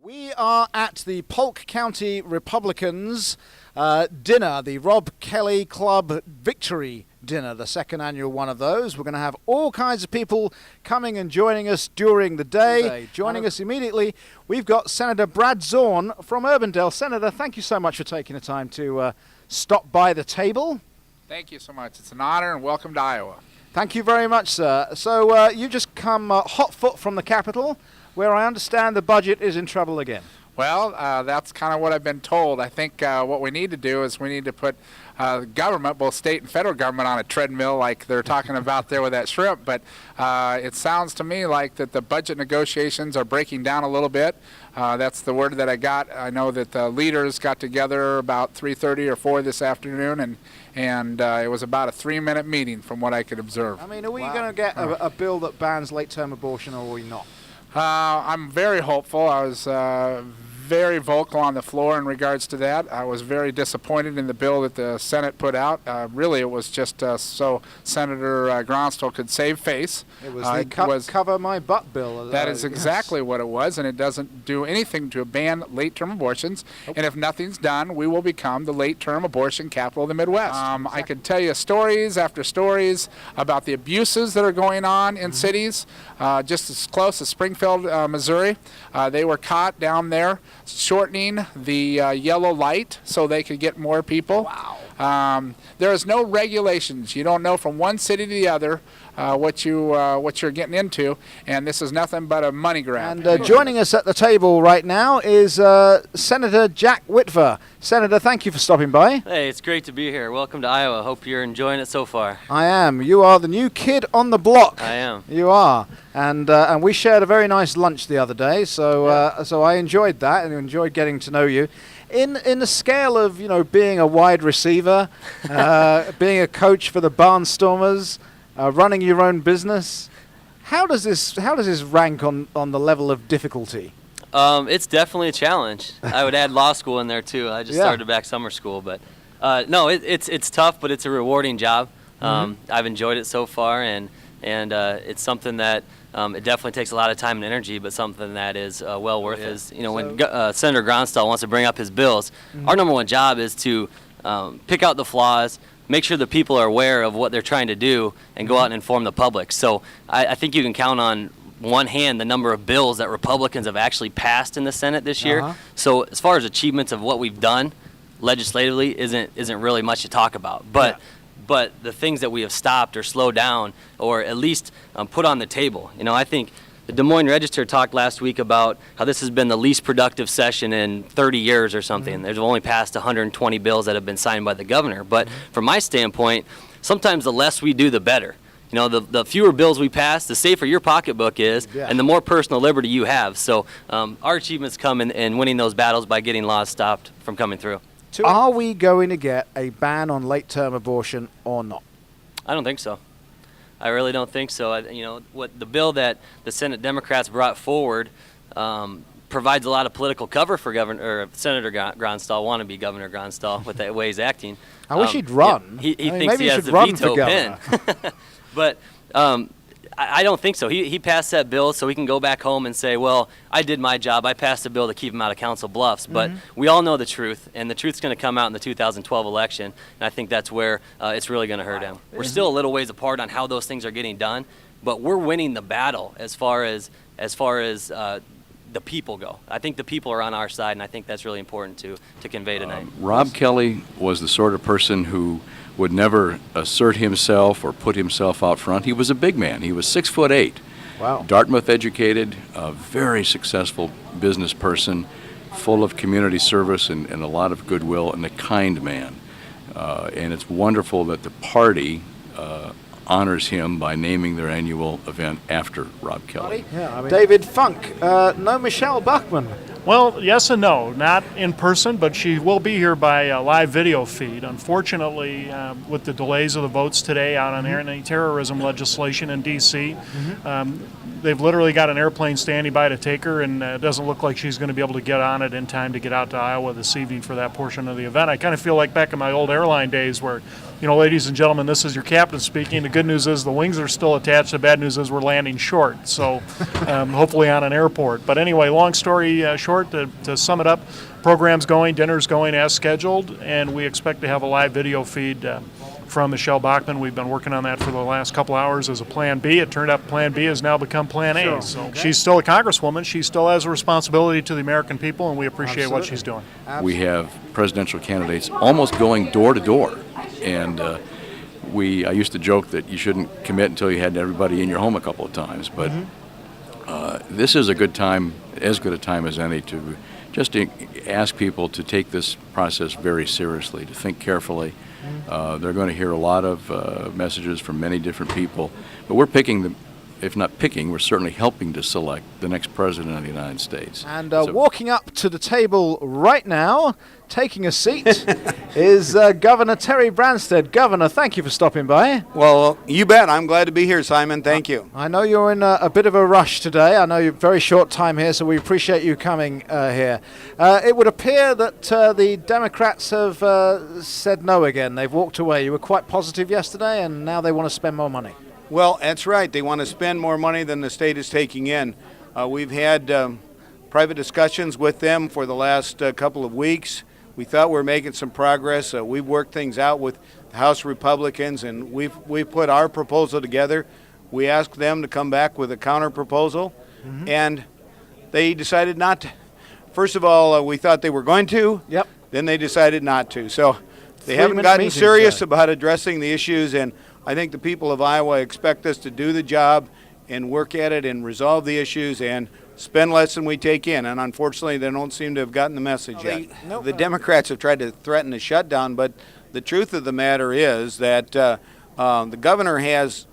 We are at the Polk County Republicans dinner, the Robb Kelley Club Victory Dinner, the second annual one of those. We're going to have all kinds of people coming and joining us during the day. Joining us immediately, we've got Senator Brad Zorn from Urbandale. Senator, thank you so much for taking the time to stop by the table. Thank you so much. It's an honor, and welcome to Iowa. Thank you very much, sir. So you just come hot foot from the Capitol, where I understand the budget is in trouble again. Well, that's kind of what I've been told. I think what we need to do is we need to put government, both state and federal government, on a treadmill like they're talking about there with that shrimp. But it sounds to me like that the budget negotiations are breaking down a little bit. That's the word that I got. I know that the leaders got together about 3:30 or 4 this afternoon, and it was about a 3-minute meeting from what I could observe. I mean, are we going to get a bill that bans late-term abortion, or are we not? I'm very hopeful. I was very vocal on the floor in regards to that. I was very disappointed in the bill that the Senate put out. Really, it was just so Senator Gronstal could save face. It was the cover my butt bill. That is exactly what it was, and it doesn't do anything to ban late-term abortions. And if nothing's done, we will become the late-term abortion capital of the Midwest. I could tell you stories after stories about the abuses that are going on in cities. Just as close as Springfield, Missouri. They were caught down there shortening the yellow light so they could get more people. Wow. There is no regulations. You don't know from one city to the other what you're getting into, and this is nothing but a money grab. And joining us at the table right now is Senator Jack Whitver. Senator, thank you for stopping by. Hey, it's great to be here. Welcome to Iowa. Hope you're enjoying it so far. I am. You are the new kid on the block. I am. You are. And we shared a very nice lunch the other day, so so I enjoyed that and enjoyed getting to know you. In the scale of being a wide receiver, being a coach for the Barnstormers, running your own business, how does this rank on the level of difficulty? It's definitely a challenge. I would add law school in there too. I just started back summer school, but no, it's tough, but it's a rewarding job. I've enjoyed it so far, and it's something that it definitely takes a lot of time and energy, but something that is well worth it. When Senator Gronstal wants to bring up his bills, our number one job is to pick out the flaws, make sure the people are aware of what they're trying to do, and go out and inform the public. So I think you can count on one hand the number of bills that Republicans have actually passed in the Senate this year. So as far as achievements of what we've done legislatively isn't really much to talk about. But the things that we have stopped or slowed down or at least put on the table. I think the Des Moines Register talked last week about how this has been the least productive session in 30 years or something. They've only passed 120 bills that have been signed by the governor. But from my standpoint, sometimes the less we do, the better. The fewer bills we pass, the safer your pocketbook is, and the more personal liberty you have. So our achievements come in winning those battles by getting laws stopped from coming through. Are we going to get a ban on late-term abortion or not? I don't think so. I really don't think so. What the bill that the Senate Democrats brought forward provides a lot of political cover for Senator Gronstal, wannabe Governor Gronstal, with the way he's acting. I wish he'd run. He thinks he has the veto pen. But I don't think so. He passed that bill so he can go back home and say, well, I did my job. I passed a bill to keep him out of Council Bluffs. But we all know the truth, and the truth's going to come out in the 2012 election, and I think that's where it's really going to hurt him. We're still a little ways apart on how those things are getting done, but we're winning the battle as far as the people go. I think the people are on our side, and I think that's really important to convey tonight. Robb Kelley was the sort of person who would never assert himself or put himself out front. He was a big man. He was 6'8". Wow. Dartmouth educated, a very successful business person, full of community service and a lot of goodwill, and a kind man. And it's wonderful that the party honors him by naming their annual event after Robb Kelley. David Funk, no Michelle Bachmann. Well, yes and no. Not in person, but she will be here by live video feed. Unfortunately, with the delays of the votes today out on anti-terrorism legislation in D.C., they've literally got an airplane standing by to take her, and it doesn't look like she's going to be able to get on it in time to get out to Iowa this evening for that portion of the event. I kind of feel like back in my old airline days where, ladies and gentlemen, this is your captain speaking. The good news is the wings are still attached. The bad news is we're landing short, so hopefully on an airport. But anyway, long story short, short, to sum it up, program's going, dinner's going as scheduled, and we expect to have a live video feed from Michelle Bachmann. We've been working on that for the last couple hours as a Plan B. It turned out Plan B has now become Plan A. Sure. So Okay. she's still a congresswoman. She still has a responsibility to the American people, and we appreciate what Absolutely. she's doing. We have presidential candidates almost going door to door, and I used to joke that you shouldn't commit until you had everybody in your home a couple of times, but this is a good time, as good a time as any, to just ask people to take this process very seriously, to think carefully. They're going to hear a lot of messages from many different people, but we're picking if not picking, we're certainly helping to select the next president of the United States. And walking up to the table right now, taking a seat, is Governor Terry Branstad. Governor, thank you for stopping by. Well, you bet. I'm glad to be here, Simon. Thank you. I know you're in a bit of a rush today. I know you're very short time here, so we appreciate you coming here. It would appear that the Democrats have said no again. They've walked away. You were quite positive yesterday, and now they want to spend more money. Well, that's right. They want to spend more money than the state is taking in. We've had private discussions with them for the last couple of weeks. We thought we were making some progress. We've worked things out with the House Republicans, and we've put our proposal together. We asked them to come back with a counter proposal, and they decided not to. First of all, we thought they were going to. Yep. Then they decided not to. So they haven't 3-minute gotten meetings, serious about addressing the issues, and I think the people of Iowa expect us to do the job and work at it and resolve the issues and spend less than we take in. And unfortunately, they don't seem to have gotten the message yet. The Democrats have tried to threaten a shutdown, but the truth of the matter is that the governor has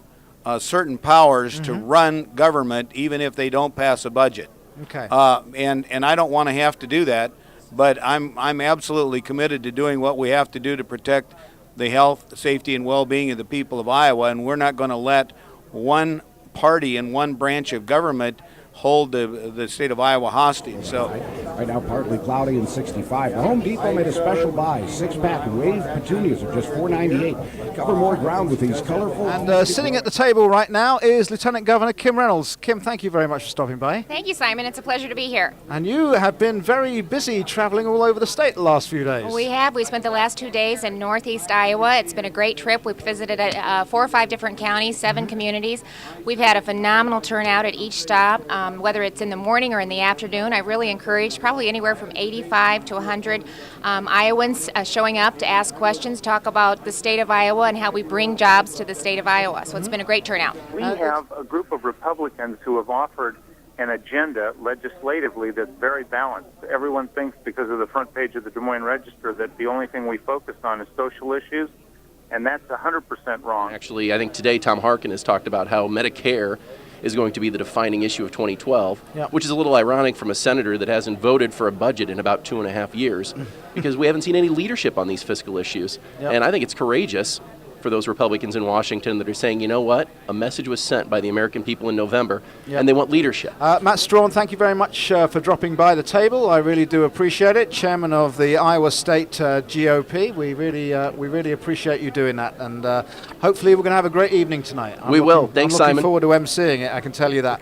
certain powers to run government even if they don't pass a budget. Okay. And I don't want to have to do that, but I'm absolutely committed to doing what we have to do to protect the health, safety, and well-being of the people of Iowa, and we're not going to let one party and one branch of government hold the state of Iowa hostage. So right now partly cloudy and 65. The Home Depot made a special buy, 6-pack wave petunias are just $4.98. Cover more ground with these colorful. And sitting at the table right now is Lieutenant Governor Kim Reynolds. Kim, thank you very much for stopping by. Thank you, Simon. It's a pleasure to be here. And you have been very busy traveling all over the state the last few days. We have. We spent the last 2 days in northeast Iowa. It's been a great trip. We've visited 4 or 5 different counties, 7 communities. We've had a phenomenal turnout at each stop, whether it's in the morning or in the afternoon. I really encourage probably anywhere from 85 to 100 Iowans showing up to ask questions, talk about the state of Iowa and how we bring jobs to the state of Iowa. So it's been a great turnout. We have a group of Republicans who have offered an agenda legislatively that's very balanced. Everyone thinks because of the front page of the Des Moines Register that the only thing we focus on is social issues, and that's 100% wrong. Actually, I think today Tom Harkin has talked about how Medicare is going to be the defining issue of 2012, which is a little ironic from a senator that hasn't voted for a budget in about 2.5 years because we haven't seen any leadership on these fiscal issues. And I think it's courageous for those Republicans in Washington that are saying, you know what, a message was sent by the American people in November, and they want leadership. Matt Strawn, thank you very much for dropping by the table. I really do appreciate it. Chairman of the Iowa State GOP, we really appreciate you doing that, and hopefully we're going to have a great evening tonight. We will. Thanks, I'm looking Simon. forward to emceeing it, I can tell you that.